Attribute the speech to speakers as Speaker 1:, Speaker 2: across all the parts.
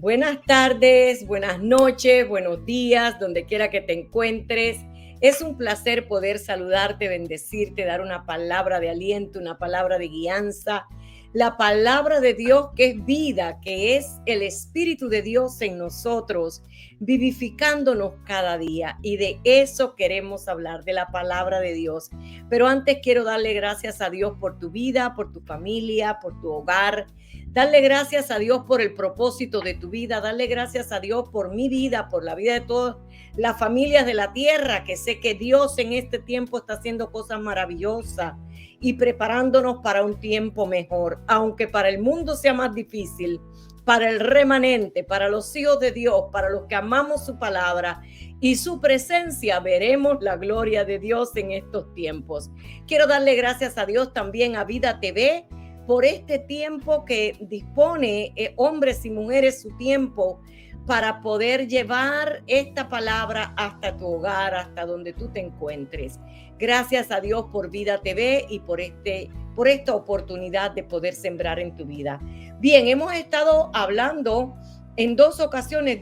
Speaker 1: Buenas tardes, buenas noches, buenos días, donde quiera que te encuentres. Es un placer poder saludarte, bendecirte, dar una palabra de aliento, una palabra de guianza. La palabra de Dios que es vida, que es el Espíritu de Dios en nosotros, vivificándonos cada día. Y de eso queremos hablar, de la palabra de Dios. Pero antes quiero darle gracias a Dios por tu vida, por tu familia, por tu hogar. Darle gracias a Dios por el propósito de tu vida, darle gracias a Dios por mi vida, por la vida de todas las familias de la tierra, que sé que Dios en este tiempo está haciendo cosas maravillosas y preparándonos para un tiempo mejor, aunque para el mundo sea más difícil. Para el remanente, para los hijos de Dios, para los que amamos su palabra y su presencia, veremos la gloria de Dios en estos tiempos. Quiero darle gracias a Dios también a Vida TV por este tiempo que dispone hombres y mujeres su tiempo para poder llevar esta palabra hasta tu hogar, hasta donde tú te encuentres. Gracias a Dios por Vida TV y por esta oportunidad de poder sembrar en tu vida. Bien, hemos estado hablando en dos ocasiones,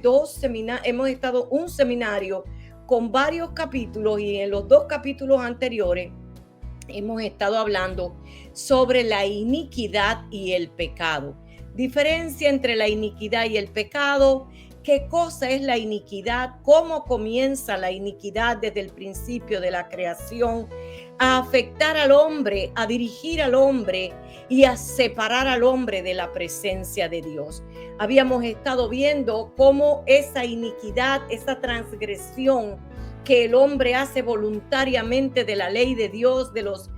Speaker 1: hemos estado un seminario con varios capítulos y en los dos capítulos anteriores hemos estado hablando sobre la iniquidad y el pecado. Diferencia entre la iniquidad y el pecado. ¿Qué cosa es la iniquidad? ¿Cómo comienza la iniquidad desde el principio de la creación a afectar al hombre, a dirigir al hombre y a separar al hombre de la presencia de Dios? Habíamos estado viendo cómo esa iniquidad, esa transgresión que el hombre hace voluntariamente de la ley de Dios, de los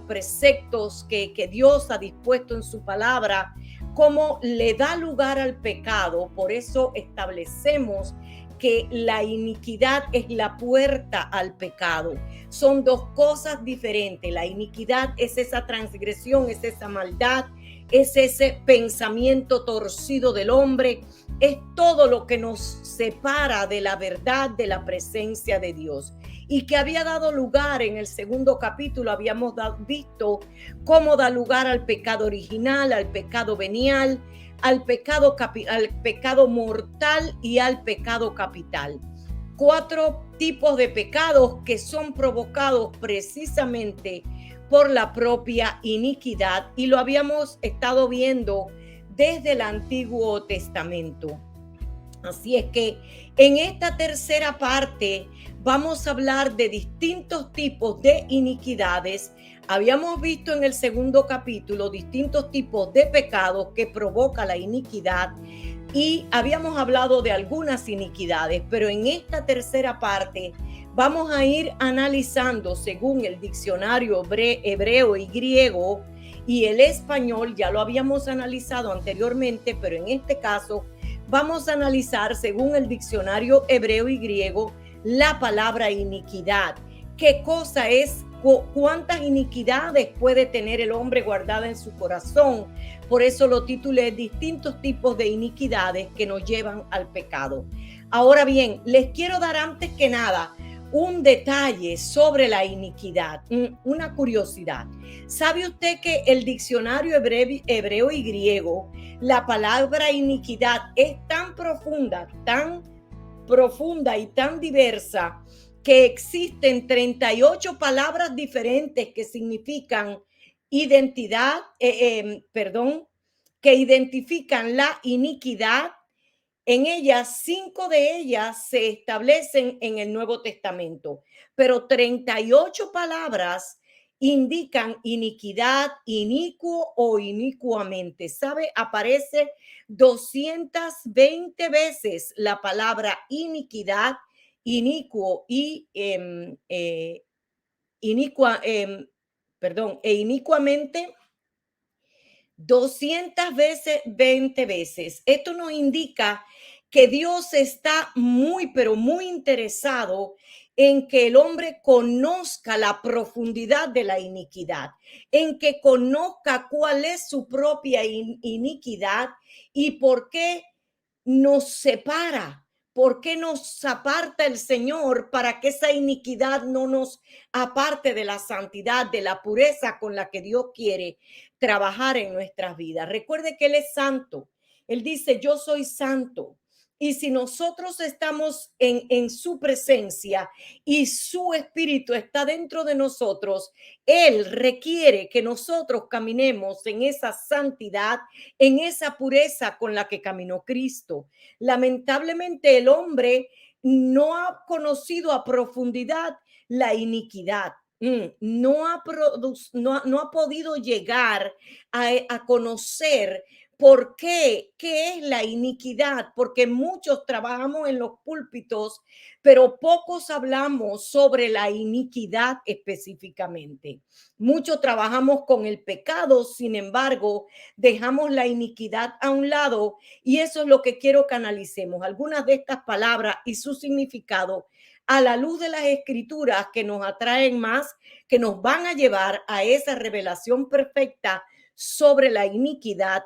Speaker 1: preceptos que Dios ha dispuesto en su palabra, cómo le da lugar al pecado. Por eso establecemos que la iniquidad es la puerta al pecado. Son dos cosas diferentes. La iniquidad es esa transgresión, es esa maldad, es ese pensamiento torcido del hombre, es todo lo que nos separa de la verdad, de la presencia de Dios. Y que había dado lugar en el segundo capítulo, habíamos visto cómo da lugar al pecado original, al pecado venial, al pecado mortal y al pecado capital. 4 tipos de pecados que son provocados precisamente por la propia iniquidad, y lo habíamos estado viendo desde el Antiguo Testamento. Así es que en esta tercera parte vamos a hablar de distintos tipos de iniquidades. Habíamos visto en el segundo capítulo distintos tipos de pecados que provoca la iniquidad y habíamos hablado de algunas iniquidades, pero en esta tercera parte vamos a ir analizando según el diccionario hebreo y griego y el español. Ya lo habíamos analizado anteriormente, pero en este caso vamos a analizar según el diccionario hebreo y griego la palabra iniquidad. ¿Qué cosa es? ¿Cuántas iniquidades puede tener el hombre guardada en su corazón? Por eso lo titulé Distintos tipos de iniquidades que nos llevan al pecado. Ahora bien, les quiero dar antes que nada un detalle sobre la iniquidad, una curiosidad. ¿Sabe usted que el diccionario hebreo y griego, la palabra iniquidad es tan profunda y tan diversa que existen 38 palabras diferentes que significan identidad, que identifican la iniquidad? En ellas, 5 de ellas se establecen en el Nuevo Testamento, pero 38 palabras indican iniquidad, inicuo o inicuamente. ¿Sabe? Aparece 220 veces la palabra iniquidad, inicuo y inicuamente 200 veces, 20 veces. Esto nos indica que Dios está muy, pero muy interesado en que el hombre conozca la profundidad de la iniquidad, en que conozca cuál es su propia iniquidad y por qué nos separa. ¿Por qué nos aparta el Señor para que esa iniquidad no nos aparte de la santidad, de la pureza con la que Dios quiere trabajar en nuestras vidas? Recuerde que Él es santo Él dice, yo soy santo. Y si nosotros estamos en su presencia y su espíritu está dentro de nosotros, Él requiere que nosotros caminemos en esa santidad, en esa pureza con la que caminó Cristo. Lamentablemente el hombre no ha conocido a profundidad la iniquidad. No ha podido llegar a conocer por qué es la iniquidad, porque muchos trabajamos en los púlpitos, pero pocos hablamos sobre la iniquidad específicamente. Muchos trabajamos con el pecado, sin embargo, dejamos la iniquidad a un lado y eso es lo que quiero que analicemos. Algunas de estas palabras y su significado a la luz de las escrituras que nos atraen más, que nos van a llevar a esa revelación perfecta sobre la iniquidad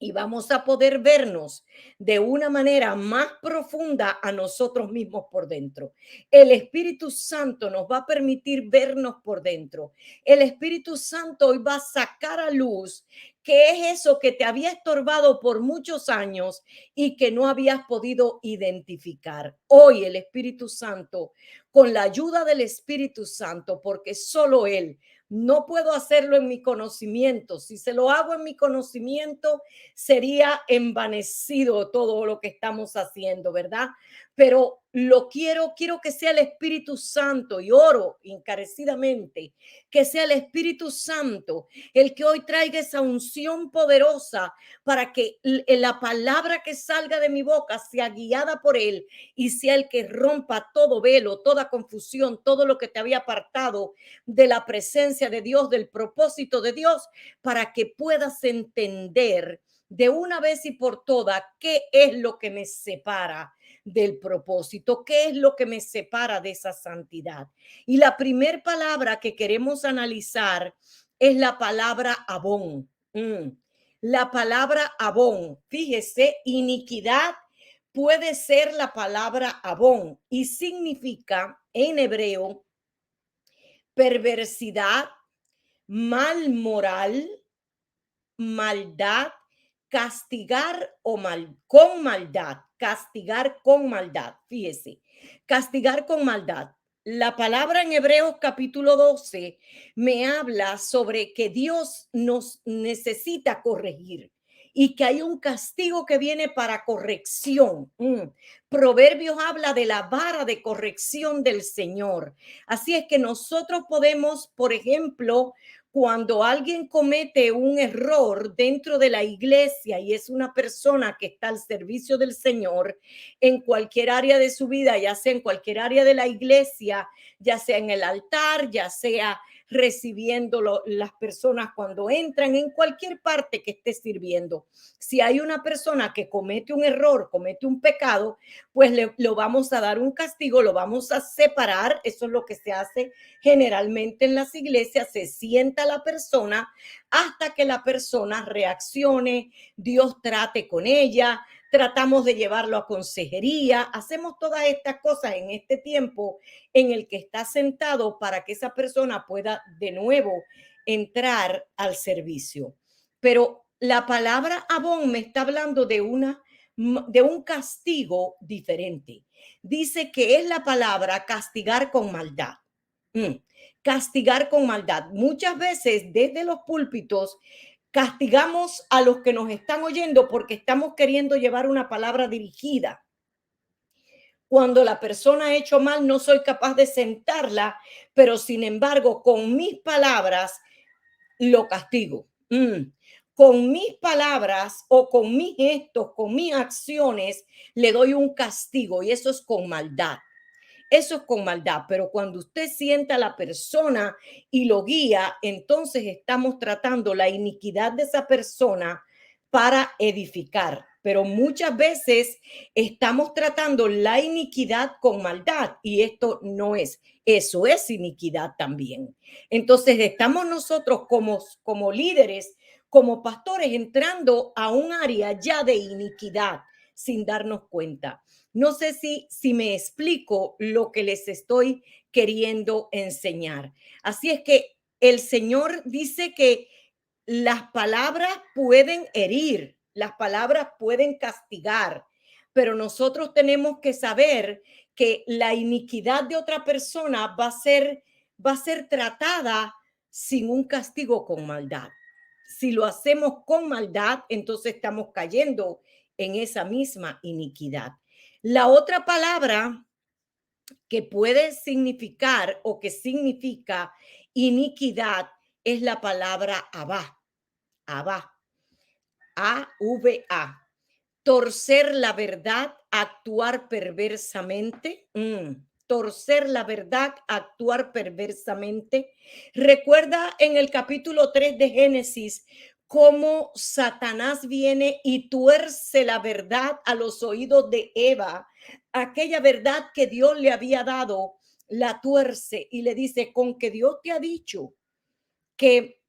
Speaker 1: y vamos a poder vernos de una manera más profunda a nosotros mismos por dentro. El Espíritu Santo nos va a permitir vernos por dentro. El Espíritu Santo hoy va a sacar a luz qué es eso que te había estorbado por muchos años y que no habías podido identificar. Hoy el Espíritu Santo, con la ayuda del Espíritu Santo, porque solo Él, no puedo hacerlo en mi conocimiento. Si se lo hago en mi conocimiento, sería envanecido todo lo que estamos haciendo, ¿verdad? Pero quiero que sea el Espíritu Santo y oro encarecidamente que sea el Espíritu Santo el que hoy traiga esa unción poderosa para que la palabra que salga de mi boca sea guiada por él y sea el que rompa todo velo, toda confusión, todo lo que te había apartado de la presencia de Dios, del propósito de Dios, para que puedas entender de una vez y por todas qué es lo que me separa del propósito, qué es lo que me separa de esa santidad. Y la primer palabra que queremos analizar es la palabra abón. La palabra abón, fíjese, iniquidad puede ser la palabra abón y significa en hebreo perversidad, mal moral, maldad, castigar o con maldad, castigar con maldad. Fíjese, castigar con maldad. La palabra en Hebreos capítulo 12 me habla sobre que Dios nos necesita corregir y que hay un castigo que viene para corrección. Proverbios habla de la vara de corrección del Señor. Así es que nosotros podemos, por ejemplo, cuando alguien comete un error dentro de la iglesia y es una persona que está al servicio del Señor en cualquier área de su vida, ya sea en cualquier área de la iglesia, ya sea en el altar, ya sea recibiendo las personas cuando entran, en cualquier parte que esté sirviendo. Si hay una persona que comete un error, comete un pecado, pues lo vamos a dar un castigo, lo vamos a separar. Eso es lo que se hace generalmente en las iglesias. Se sienta la persona hasta que la persona reaccione, Dios trate con ella, tratamos de llevarlo a consejería, hacemos todas estas cosas en este tiempo en el que está sentado para que esa persona pueda de nuevo entrar al servicio. Pero la palabra abón me está hablando de un castigo diferente. Dice que es la palabra castigar con maldad. Castigar con maldad. Muchas veces desde los púlpitos castigamos a los que nos están oyendo porque estamos queriendo llevar una palabra dirigida. Cuando la persona ha hecho mal, no soy capaz de sentarla, pero sin embargo, con mis palabras lo castigo. Con mis palabras o con mis gestos, con mis acciones, le doy un castigo y eso es con maldad. Eso es con maldad, pero cuando usted sienta a la persona y lo guía, entonces estamos tratando la iniquidad de esa persona para edificar. Pero muchas veces estamos tratando la iniquidad con maldad y esto no es, eso es iniquidad también. Entonces estamos nosotros como líderes, como pastores, entrando a un área ya de iniquidad sin darnos cuenta. No sé si me explico lo que les estoy queriendo enseñar. Así es que el Señor dice que las palabras pueden herir. las palabras pueden castigar, pero nosotros tenemos que saber que la iniquidad de otra persona va a ser tratada sin un castigo con maldad. Si lo hacemos con maldad, entonces estamos cayendo en esa misma iniquidad. La otra palabra que puede significar o que significa iniquidad es la palabra abá, abá, A-V-A. Torcer la verdad, actuar perversamente. Torcer la verdad, actuar perversamente. Recuerda en el capítulo 3 de Génesis cómo Satanás viene y tuerce la verdad a los oídos de Eva. Aquella verdad que Dios le había dado, la tuerce y le dice, con que Dios te ha dicho que,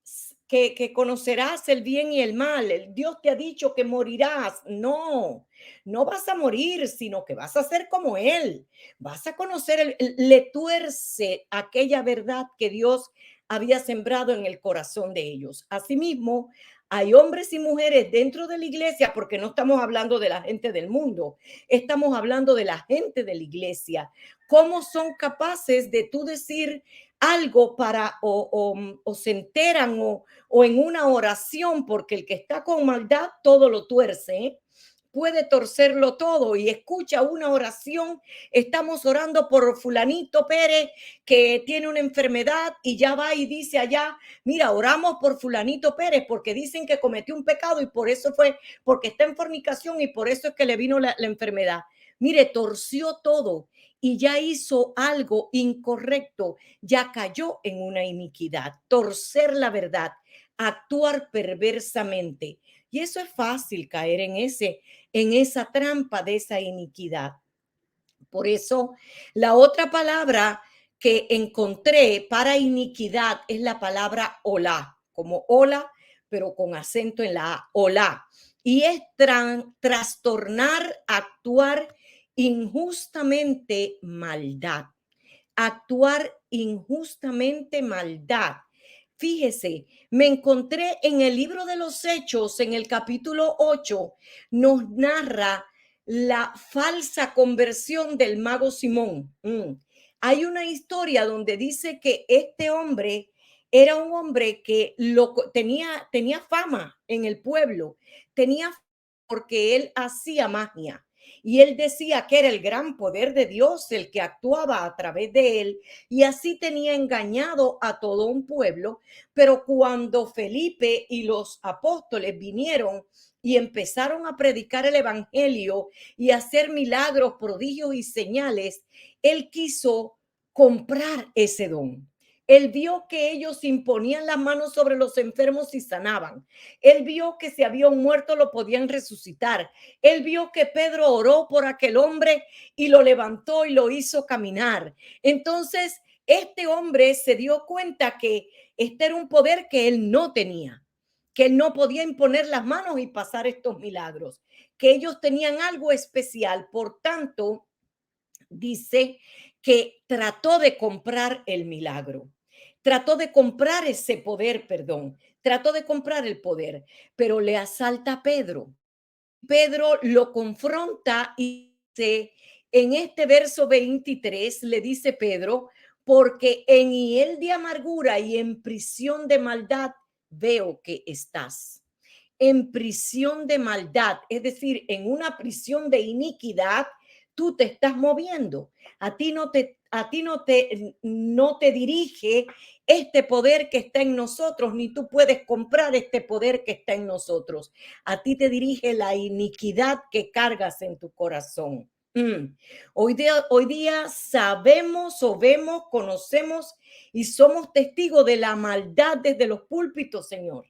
Speaker 1: que conocerás el bien y el mal. El Dios te ha dicho que morirás. No, no vas a morir, sino que vas a ser como Él. Vas a conocer, le tuerce aquella verdad que Dios había sembrado en el corazón de ellos. Asimismo, hay hombres y mujeres dentro de la iglesia, porque no estamos hablando de la gente del mundo, estamos hablando de la gente de la iglesia. ¿Cómo son capaces de tú decir algo para o se enteran o en una oración, porque el que está con maldad todo lo tuerce, ¿eh? Puede torcerlo todo y escucha una oración, estamos orando por fulanito Pérez que tiene una enfermedad y ya va y dice allá, mira, oramos por fulanito Pérez porque dicen que cometió un pecado y por eso fue, porque está en fornicación y por eso es que le vino la enfermedad. Mire, torció todo y ya hizo algo incorrecto, ya cayó en una iniquidad, torcer la verdad, actuar perversamente. Y eso es fácil caer en esa trampa de esa iniquidad. Por eso, la otra palabra que encontré para iniquidad es la palabra olá, como hola, pero con acento en la A, olá. Y es trastornar, actuar injustamente maldad. Actuar injustamente maldad. Fíjese, me encontré en el libro de los Hechos, en el capítulo 8, nos narra la falsa conversión del mago Simón. Hay una historia donde dice que este hombre era un hombre que tenía fama en el pueblo, tenía porque él hacía magia. Y él decía que era el gran poder de Dios el que actuaba a través de él y así tenía engañado a todo un pueblo. Pero cuando Felipe y los apóstoles vinieron y empezaron a predicar el evangelio y a hacer milagros, prodigios y señales, él quiso comprar ese don. Él vio que ellos imponían las manos sobre los enfermos y sanaban. Él vio que si había un muerto lo podían resucitar. Él vio que Pedro oró por aquel hombre y lo levantó y lo hizo caminar. Entonces, este hombre se dio cuenta que este era un poder que él no tenía, que él no podía imponer las manos y pasar estos milagros, que ellos tenían algo especial. Por tanto, dice que trató de comprar el milagro, trató de comprar ese poder, perdón, trató de comprar el poder, pero le asalta a Pedro. Pedro lo confronta y dice, en este verso 23 le dice Pedro, porque en hiel de amargura y en prisión de maldad veo que estás. En prisión de maldad, es decir, en una prisión de iniquidad, tú te estás moviendo. No te dirige este poder que está en nosotros, ni tú puedes comprar este poder que está en nosotros. A ti te dirige la iniquidad que cargas en tu corazón. Hoy día sabemos o vemos, conocemos y somos testigos de la maldad desde los púlpitos, Señor.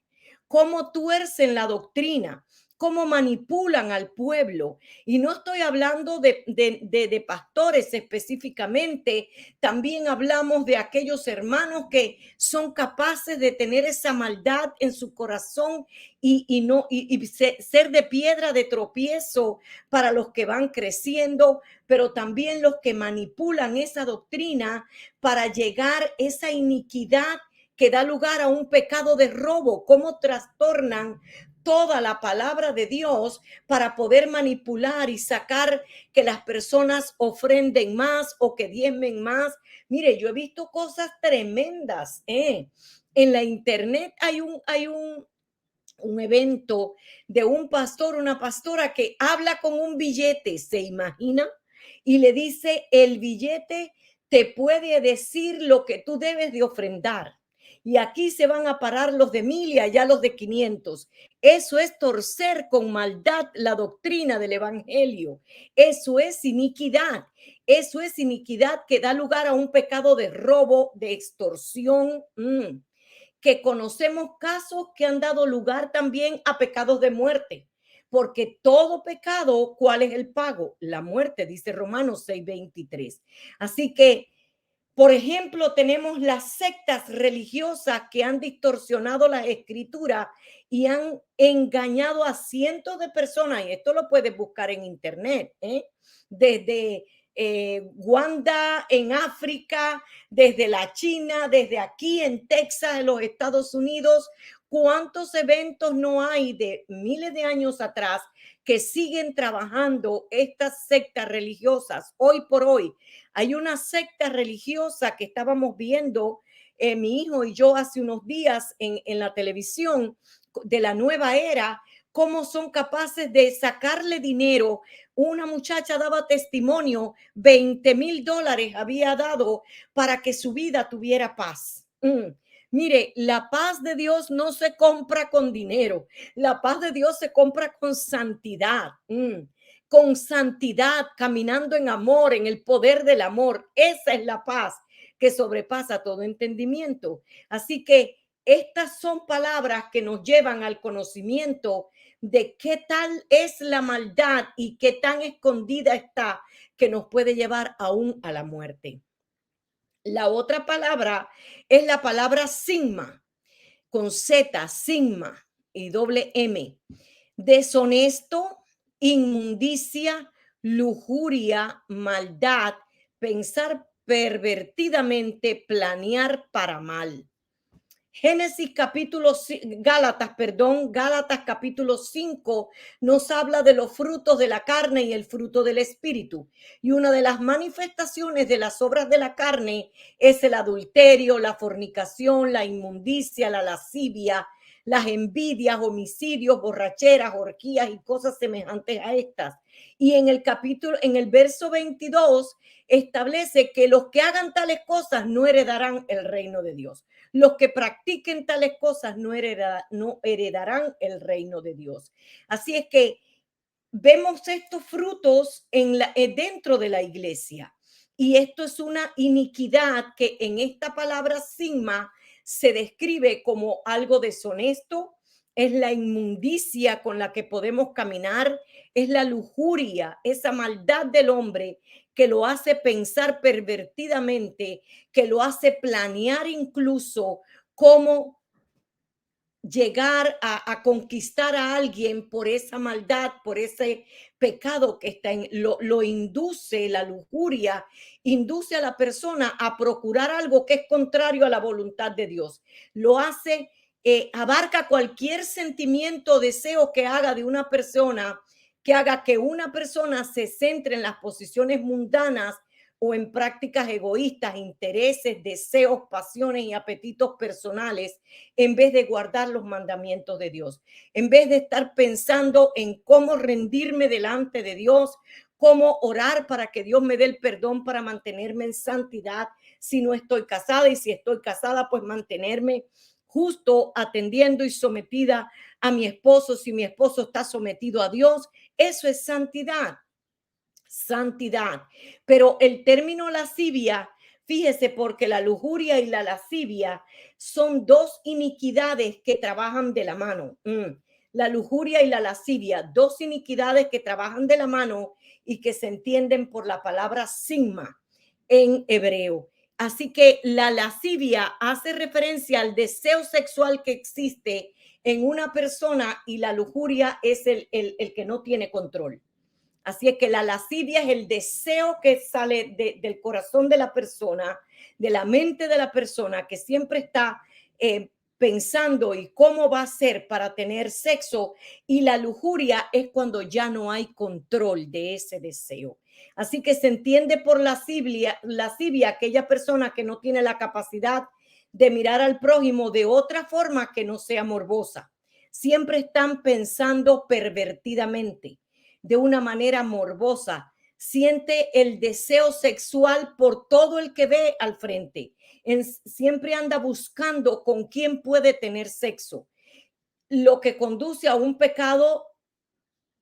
Speaker 1: Cómo tuercen la doctrina, cómo manipulan al pueblo. Y no estoy hablando de pastores específicamente, también hablamos de aquellos hermanos que son capaces de tener esa maldad en su corazón y ser de piedra de tropiezo para los que van creciendo, pero también los que manipulan esa doctrina para llegar a esa iniquidad que da lugar a un pecado de robo, cómo trastornan toda la palabra de Dios para poder manipular y sacar que las personas ofrenden más o que diezmen más. Mire, yo he visto cosas tremendas. En la internet hay un evento de un pastor, una pastora que habla con un billete, ¿se imagina? Y le dice, el billete te puede decir lo que tú debes de ofrendar. Y aquí se van a parar los de 1,000 y allá los de 500. Eso es torcer con maldad la doctrina del evangelio. Eso es iniquidad. Eso es iniquidad que da lugar a un pecado de robo, de extorsión. Que conocemos casos que han dado lugar también a pecados de muerte, porque todo pecado, ¿cuál es el pago? La muerte, dice Romanos 6:23. Así que, por ejemplo, tenemos las sectas religiosas que han distorsionado la escritura y han engañado a cientos de personas, y esto lo puedes buscar en internet, desde Wanda en África, desde la China, desde aquí en Texas, en los Estados Unidos. ¿Cuántos eventos no hay de miles de años atrás que siguen trabajando estas sectas religiosas hoy por hoy? Hay una secta religiosa que estábamos viendo, mi hijo y yo, hace unos días en la televisión de la nueva era, cómo son capaces de sacarle dinero. Una muchacha daba testimonio, $20,000 había dado para que su vida tuviera paz. Mire, la paz de Dios no se compra con dinero. La paz de Dios se compra con santidad. Con santidad, caminando en amor, en el poder del amor. Esa es la paz que sobrepasa todo entendimiento. Así que estas son palabras que nos llevan al conocimiento de qué tal es la maldad y qué tan escondida está que nos puede llevar aún a la muerte. La otra palabra es la palabra sigma, con Z, sigma y doble M. Deshonesto, inmundicia, lujuria, maldad, pensar pervertidamente, planear para mal. Gálatas capítulo 5 nos habla de los frutos de la carne y el fruto del espíritu. Y una de las manifestaciones de las obras de la carne es el adulterio, la fornicación, la inmundicia, la lascivia, las envidias, homicidios, borracheras, orgías y cosas semejantes a estas. Y en el verso 22 establece que los que hagan tales cosas no heredarán el reino de Dios. Los que practiquen tales cosas no heredarán el reino de Dios. Así es que vemos estos frutos dentro de la iglesia. Y esto es una iniquidad que en esta palabra sigma se describe como algo deshonesto, es la inmundicia con la que podemos caminar, es la lujuria, esa maldad del hombre que lo hace pensar pervertidamente, que lo hace planear incluso cómo llegar a conquistar a alguien por esa maldad, por ese pecado que está lo induce, la lujuria, induce a la persona a procurar algo que es contrario a la voluntad de Dios. Lo hace, abarca cualquier sentimiento o deseo que haga de una persona, que haga que una persona se centre en las posiciones mundanas o en prácticas egoístas, intereses, deseos, pasiones y apetitos personales, en vez de guardar los mandamientos de Dios, en vez de estar pensando en cómo rendirme delante de Dios, cómo orar para que Dios me dé el perdón para mantenerme en santidad si no estoy casada, y si estoy casada, pues mantenerme justo, atendiendo y sometida a mi esposo si mi esposo está sometido a Dios. Eso es santidad. Santidad. Pero el término lascivia, fíjese, porque la lujuria y la lascivia son dos iniquidades que trabajan de la mano. La lujuria y la lascivia, dos iniquidades que trabajan de la mano y que se entienden por la palabra sigma en hebreo. Así que la lascivia hace referencia al deseo sexual que existe en una persona, y la lujuria es el que no tiene control. Así es que la lascivia es el deseo que sale del corazón de la persona, de la mente de la persona, que siempre está pensando y cómo va a ser para tener sexo, y la lujuria es cuando ya no hay control de ese deseo. Así que se entiende por lascivia aquella persona que no tiene la capacidad de mirar al prójimo de otra forma que no sea morbosa. Siempre están pensando pervertidamente, de una manera morbosa. Siente el deseo sexual por todo el que ve al frente. Siempre anda buscando con quién puede tener sexo, lo que conduce a un pecado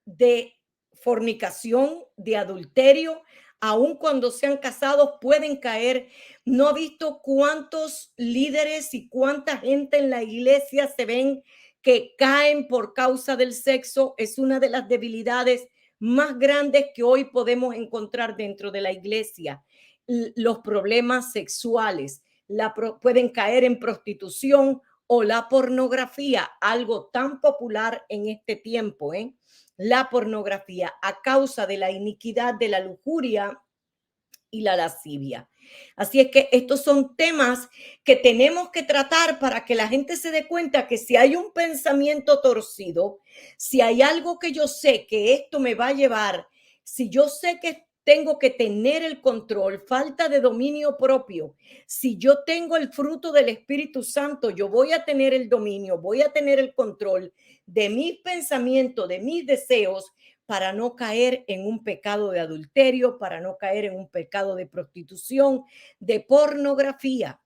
Speaker 1: de fornicación, de adulterio. Aun cuando sean casados pueden caer. No ha visto cuántos líderes y cuánta gente en la iglesia se ven que caen por causa del sexo. Es una de las debilidades más grandes que hoy podemos encontrar dentro de la iglesia. Los problemas sexuales pueden caer en prostitución o la pornografía, algo tan popular en este tiempo, la pornografía, a causa de la iniquidad de la lujuria y la lascivia. Así es que estos son temas que tenemos que tratar para que la gente se dé cuenta que si hay un pensamiento torcido, si hay algo que yo sé que esto me va a llevar, si yo sé que tengo que tener el control, falta de dominio propio. Si yo tengo el fruto del Espíritu Santo, yo voy a tener el dominio, voy a tener el control de mis pensamientos, de mis deseos, para no caer en un pecado de adulterio, para no caer en un pecado de prostitución, de pornografía.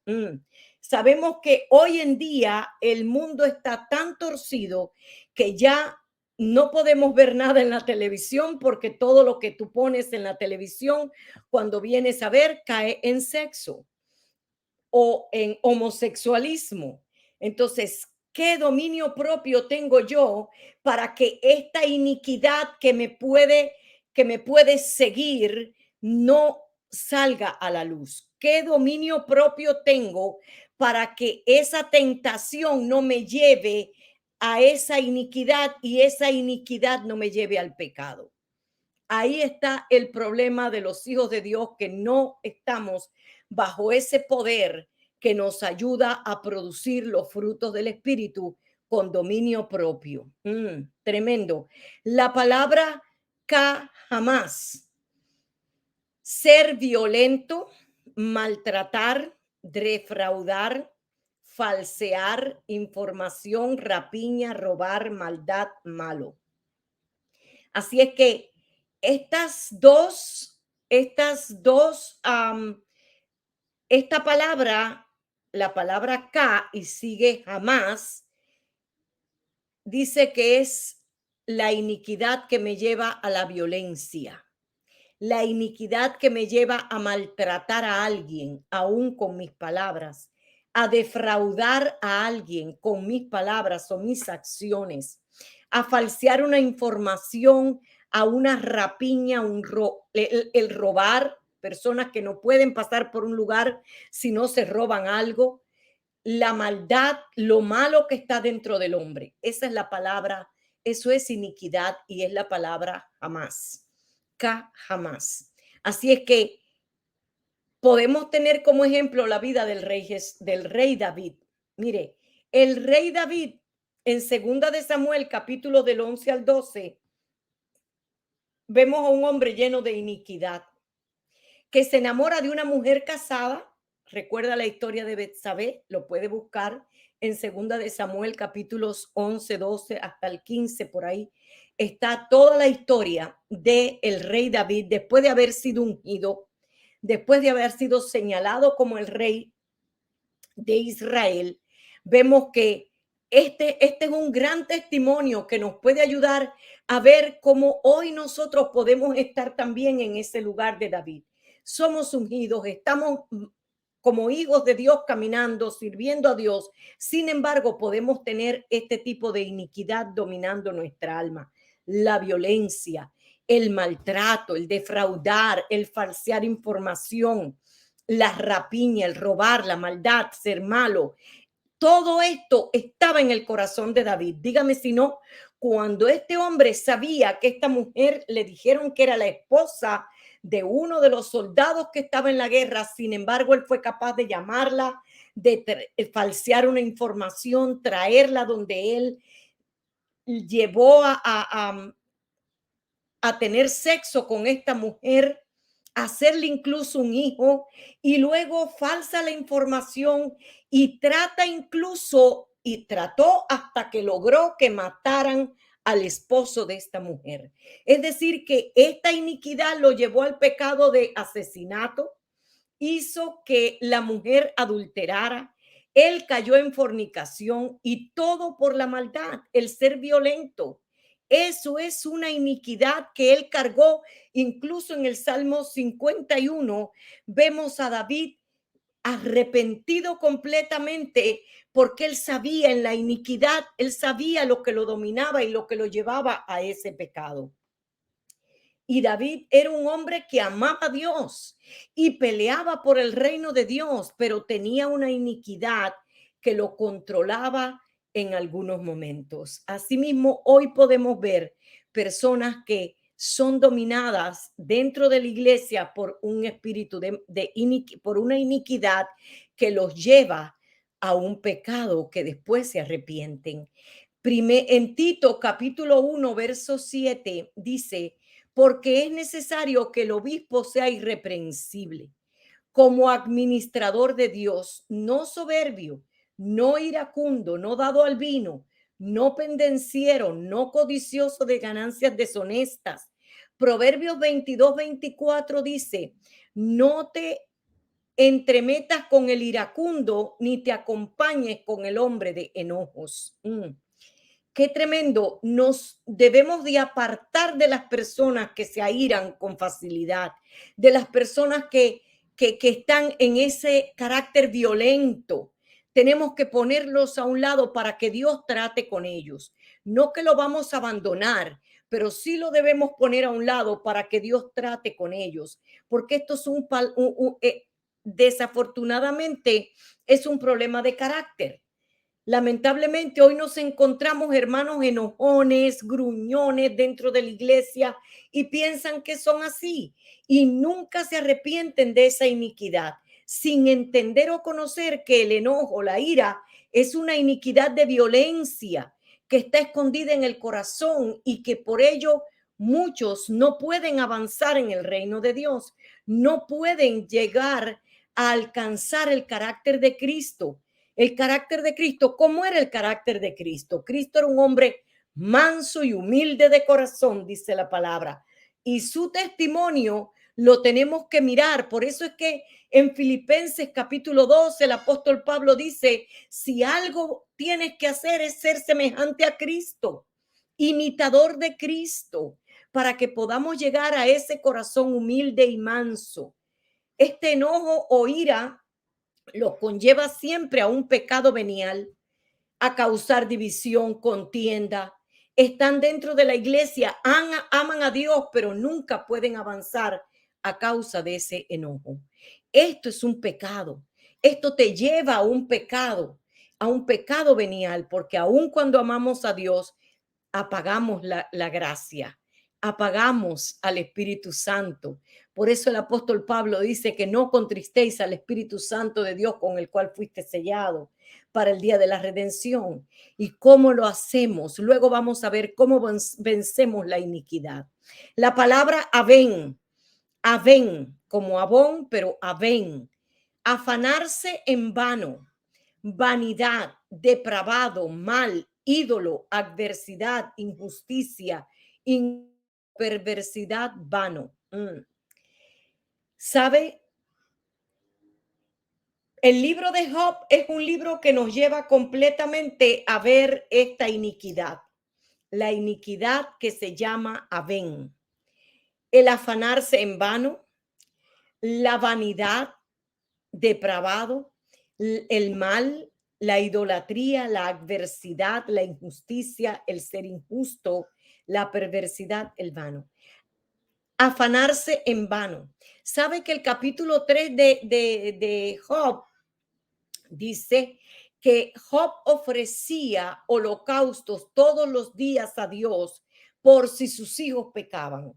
Speaker 1: Sabemos que hoy en día el mundo está tan torcido que ya no podemos ver nada en la televisión, porque todo lo que tú pones en la televisión, cuando vienes a ver, cae en sexo o en homosexualismo. Entonces, ¿qué dominio propio tengo yo para que esta iniquidad que me puede seguir no salga a la luz? ¿Qué dominio propio tengo para que esa tentación no me lleve a esa iniquidad y esa iniquidad no me lleve al pecado? Ahí está el problema de los hijos de Dios, que no estamos bajo ese poder que nos ayuda a producir los frutos del Espíritu con dominio propio. Tremendo. La palabra jamás. Ser violento, maltratar, defraudar, falsear información, rapiña, robar, maldad, malo. Así es que estas dos, esta palabra, la palabra y sigue jamás, dice que es la iniquidad que me lleva a la violencia, la iniquidad que me lleva a maltratar a alguien, aún con mis palabras, a defraudar a alguien con mis palabras o mis acciones, a falsear una información, a una rapiña, el robar, personas que no pueden pasar por un lugar si no se roban algo, la maldad, lo malo que está dentro del hombre. Esa es la palabra, eso es iniquidad y es la palabra jamás. Jamás. Así es que podemos tener como ejemplo la vida del rey David. Mire, el rey David en segunda de Samuel, capítulo del 11 al 12, vemos a un hombre lleno de iniquidad que se enamora de una mujer casada. Recuerda la historia de Betsabé, lo puede buscar en segunda de Samuel, capítulos 11, 12 hasta el 15, por ahí está toda la historia de el rey David después de haber sido ungido, después de haber sido señalado como el rey de Israel. Vemos que este es un gran testimonio que nos puede ayudar a ver cómo hoy nosotros podemos estar también en ese lugar de David. Somos ungidos, estamos como hijos de Dios caminando, sirviendo a Dios. Sin embargo, podemos tener este tipo de iniquidad dominando nuestra alma, la violencia, el maltrato, el defraudar, el falsear información, la rapiña, el robar, la maldad, ser malo. Todo esto estaba en el corazón de David. Dígame si no, cuando este hombre sabía que esta mujer le dijeron que era la esposa de uno de los soldados que estaba en la guerra, sin embargo, él fue capaz de llamarla, de falsear una información, traerla donde él llevó a tener sexo con esta mujer, hacerle incluso un hijo, y luego falsa la información y trata incluso, y trató hasta que logró que mataran al esposo de esta mujer. Es decir, que esta iniquidad lo llevó al pecado de asesinato, hizo que la mujer adulterara, él cayó en fornicación y todo por la maldad, el ser violento. Eso es una iniquidad que él cargó. Incluso en el Salmo 51 vemos a David arrepentido completamente porque él sabía en la iniquidad, él sabía lo que lo dominaba y lo que lo llevaba a ese pecado. Y David era un hombre que amaba a Dios y peleaba por el reino de Dios, pero tenía una iniquidad que lo controlaba en algunos momentos. Asimismo, hoy podemos ver personas que son dominadas dentro de la iglesia por un espíritu por una iniquidad que los lleva a un pecado que después se arrepienten. En Tito capítulo 1, verso 7 dice: porque es necesario que el obispo sea irreprensible, como administrador de Dios, no soberbio, no iracundo, no dado al vino, no pendenciero, no codicioso de ganancias deshonestas. Proverbios 22-24 dice: no te entremetas con el iracundo, ni te acompañes con el hombre de enojos. Qué tremendo. Nos debemos de apartar de las personas que se airan con facilidad, de las personas que están en ese carácter violento. Tenemos que ponerlos a un lado para que Dios trate con ellos. No que lo vamos a abandonar, pero sí lo debemos poner a un lado para que Dios trate con ellos, porque esto es desafortunadamente es un problema de carácter. Lamentablemente hoy nos encontramos hermanos enojones, gruñones dentro de la iglesia y piensan que son así y nunca se arrepienten de esa iniquidad, sin entender o conocer que el enojo, la ira, es una iniquidad de violencia que está escondida en el corazón y que por ello muchos no pueden avanzar en el reino de Dios, no pueden llegar a alcanzar el carácter de Cristo. El carácter de Cristo, ¿cómo era el carácter de Cristo? Cristo era un hombre manso y humilde de corazón, dice la palabra. Y su testimonio lo tenemos que mirar. Por eso es que en Filipenses capítulo 12, el apóstol Pablo dice: si algo tienes que hacer es ser semejante a Cristo, imitador de Cristo, para que podamos llegar a ese corazón humilde y manso. Este enojo o ira los conlleva siempre a un pecado venial, a causar división, contienda. Están dentro de la iglesia, aman a Dios, pero nunca pueden avanzar a causa de ese enojo. Esto es un pecado. Esto te lleva a un pecado venial, porque aun cuando amamos a Dios, apagamos la gracia, apagamos al Espíritu Santo. Por eso el apóstol Pablo dice que no contristéis al Espíritu Santo de Dios con el cual fuiste sellado para el día de la redención. ¿Y cómo lo hacemos? Luego vamos a ver cómo vencemos la iniquidad. La palabra avén, como abón, pero avén, afanarse en vano, vanidad, depravado, mal, ídolo, adversidad, injusticia, perversidad, vano. ¿Sabe? El libro de Job es un libro que nos lleva completamente a ver esta iniquidad, la iniquidad que se llama avén, el afanarse en vano, la vanidad, depravado, el mal, la idolatría, la adversidad, la injusticia, el ser injusto, la perversidad, el vano. Afanarse en vano. ¿Sabe que el capítulo 3 de Job dice que Job ofrecía holocaustos todos los días a Dios por si sus hijos pecaban?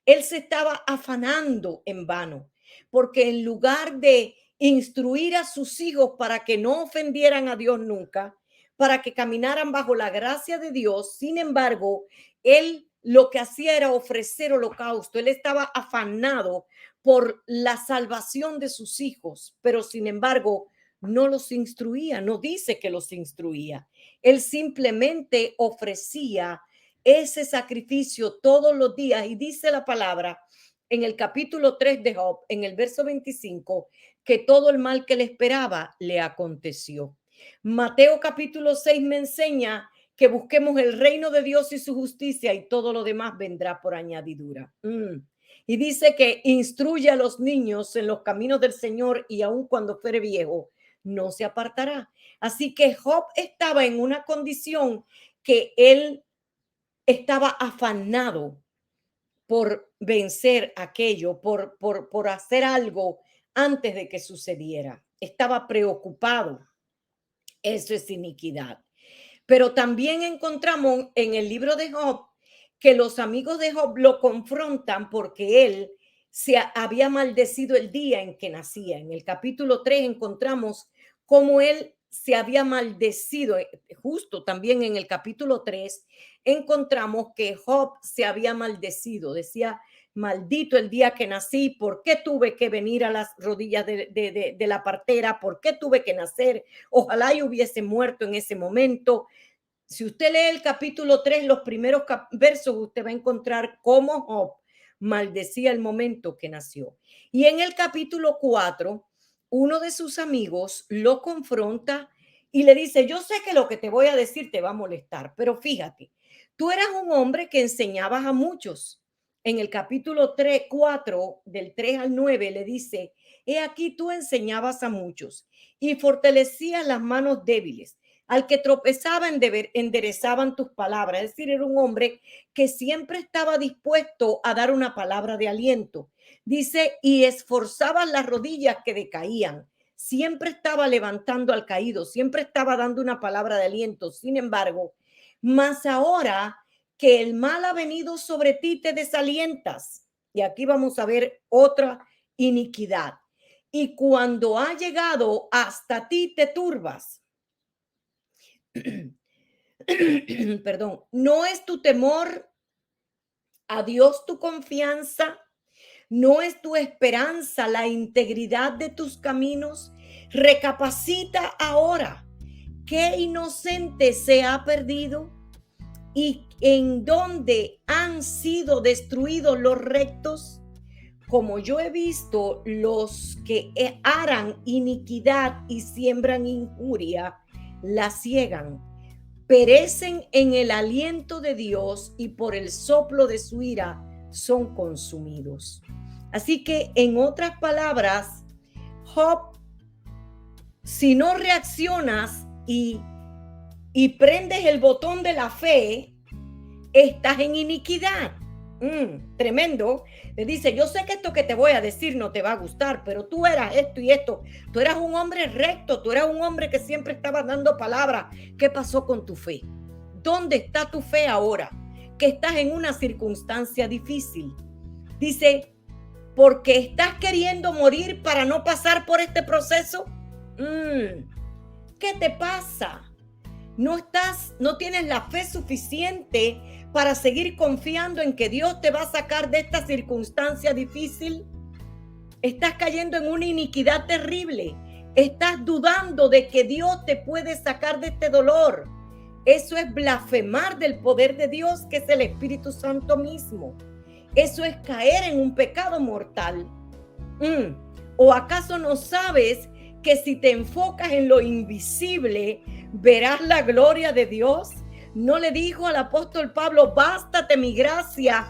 Speaker 1: Él se estaba afanando en vano, porque en lugar de instruir a sus hijos para que no ofendieran a Dios nunca, para que caminaran bajo la gracia de Dios. Sin embargo, él lo que hacía era ofrecer holocausto. Él estaba afanado por la salvación de sus hijos, pero sin embargo, no los instruía, no dice que los instruía. Él simplemente ofrecía ese sacrificio todos los días, y dice la palabra en el capítulo 3 de Job, en el verso 25, que todo el mal que le esperaba le aconteció. Mateo capítulo 6 me enseña que busquemos el reino de Dios y su justicia, y todo lo demás vendrá por añadidura. Y dice que instruye a los niños en los caminos del Señor, y aun cuando fuere viejo, no se apartará. Así que Job estaba en una condición que él estaba afanado por vencer aquello, por hacer algo antes de que sucediera. Estaba preocupado. Eso es iniquidad. Pero también encontramos en el libro de Job que los amigos de Job lo confrontan porque él se había maldecido el día en que nacía. En el capítulo 3 encontramos cómo él se había maldecido. Justo también en el capítulo 3 encontramos que Job se había maldecido. Decía: maldito el día que nací, ¿por qué tuve que venir a las rodillas de la partera? ¿Por qué tuve que nacer? Ojalá yo hubiese muerto en ese momento. Si usted lee el capítulo 3, los primeros versos, usted va a encontrar cómo Job maldecía el momento que nació. Y en el capítulo 4, uno de sus amigos lo confronta y le dice: yo sé que lo que te voy a decir te va a molestar, pero fíjate, tú eras un hombre que enseñabas a muchos. En el capítulo 3, 4, del 3 al 9, le dice: he aquí tú enseñabas a muchos y fortalecías las manos débiles. Al que tropezaba enderezaban tus palabras. Es decir, era un hombre que siempre estaba dispuesto a dar una palabra de aliento. Dice: y esforzabas las rodillas que decaían. Siempre estaba levantando al caído, siempre estaba dando una palabra de aliento. Sin embargo, mas ahora que el mal ha venido sobre ti, te desalientas. Y aquí vamos a ver otra iniquidad. Y cuando ha llegado hasta ti, te turbas. Perdón, ¿no es tu temor a Dios tu confianza? ¿No es tu esperanza la integridad de tus caminos? Recapacita ahora. ¿Qué inocente se ha perdido? ¿Y en dónde han sido destruidos los rectos? Como yo he visto, los que aran iniquidad y siembran injuria, la ciegan. Perecen en el aliento de Dios y por el soplo de su ira son consumidos. Así que, en otras palabras, Job, si no reaccionas y prendes el botón de la fe, estás en iniquidad. Tremendo. Le dice: yo sé que esto que te voy a decir no te va a gustar, pero tú eras esto y esto. Tú eras un hombre recto, tú eras un hombre que siempre estabas dando palabra. ¿Qué pasó con tu fe? ¿Dónde está tu fe ahora que estás en una circunstancia difícil? Dice: porque estás queriendo morir para no pasar por este proceso. ¿Qué te pasa? No tienes la fe suficiente para seguir confiando en que Dios te va a sacar de esta circunstancia difícil. Estás cayendo en una iniquidad terrible. Estás dudando de que Dios te puede sacar de este dolor. Eso es blasfemar del poder de Dios, que es el Espíritu Santo mismo. Eso es caer en un pecado mortal. ¿O acaso no sabes que si te enfocas en lo invisible, verás la gloria de Dios? ¿No le dijo al apóstol Pablo: bástate mi gracia,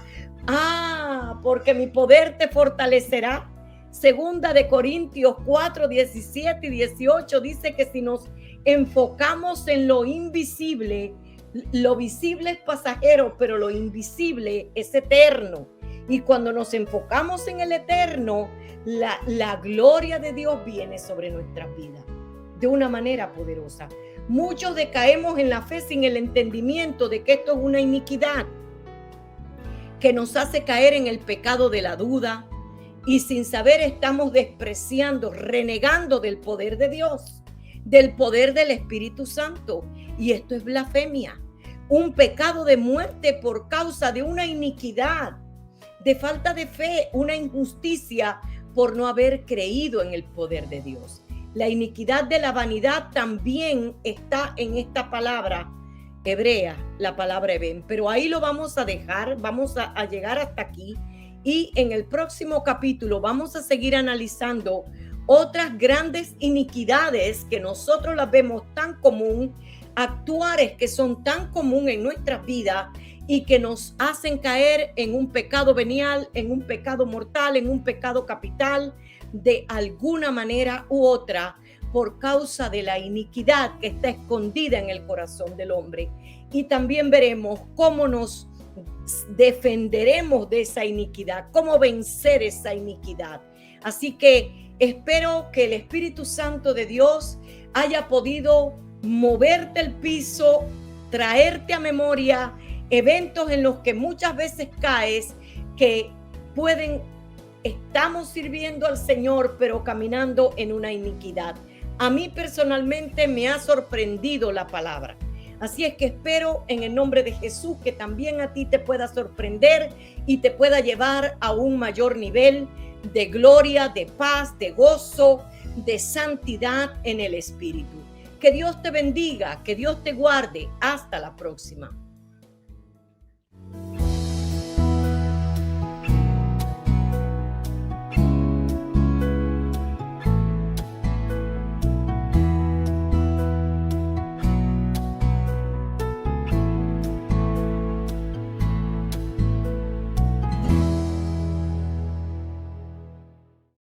Speaker 1: porque mi poder te fortalecerá? Segunda de Corintios 4, 17 y 18 dice que si nos enfocamos en lo invisible, lo visible es pasajero, pero lo invisible es eterno. Y cuando nos enfocamos en el eterno, la gloria de Dios viene sobre nuestras vidas de una manera poderosa. Muchos decaemos en la fe sin el entendimiento de que esto es una iniquidad que nos hace caer en el pecado de la duda, y sin saber estamos despreciando, renegando del poder de Dios, del poder del Espíritu Santo. Y esto es blasfemia, un pecado de muerte por causa de una iniquidad, de falta de fe, una injusticia por no haber creído en el poder de Dios. La iniquidad de la vanidad también está en esta palabra hebrea, la palabra eben, pero ahí lo vamos a dejar, vamos a llegar hasta aquí, y en el próximo capítulo vamos a seguir analizando otras grandes iniquidades que nosotros las vemos tan común, actuares que son tan común en nuestras vidas y que nos hacen caer en un pecado venial, en un pecado mortal, en un pecado capital, de alguna manera u otra, por causa de la iniquidad que está escondida en el corazón del hombre. Y también veremos cómo nos defenderemos de esa iniquidad, cómo vencer esa iniquidad. Así que espero que el Espíritu Santo de Dios haya podido moverte el piso, traerte a memoria eventos en los que muchas veces caes, que estamos sirviendo al Señor, pero caminando en una iniquidad. A mí personalmente me ha sorprendido la palabra. Así es que espero en el nombre de Jesús que también a ti te pueda sorprender y te pueda llevar a un mayor nivel de gloria, de paz, de gozo, de santidad en el Espíritu. Que Dios te bendiga, que Dios te guarde. Hasta la próxima.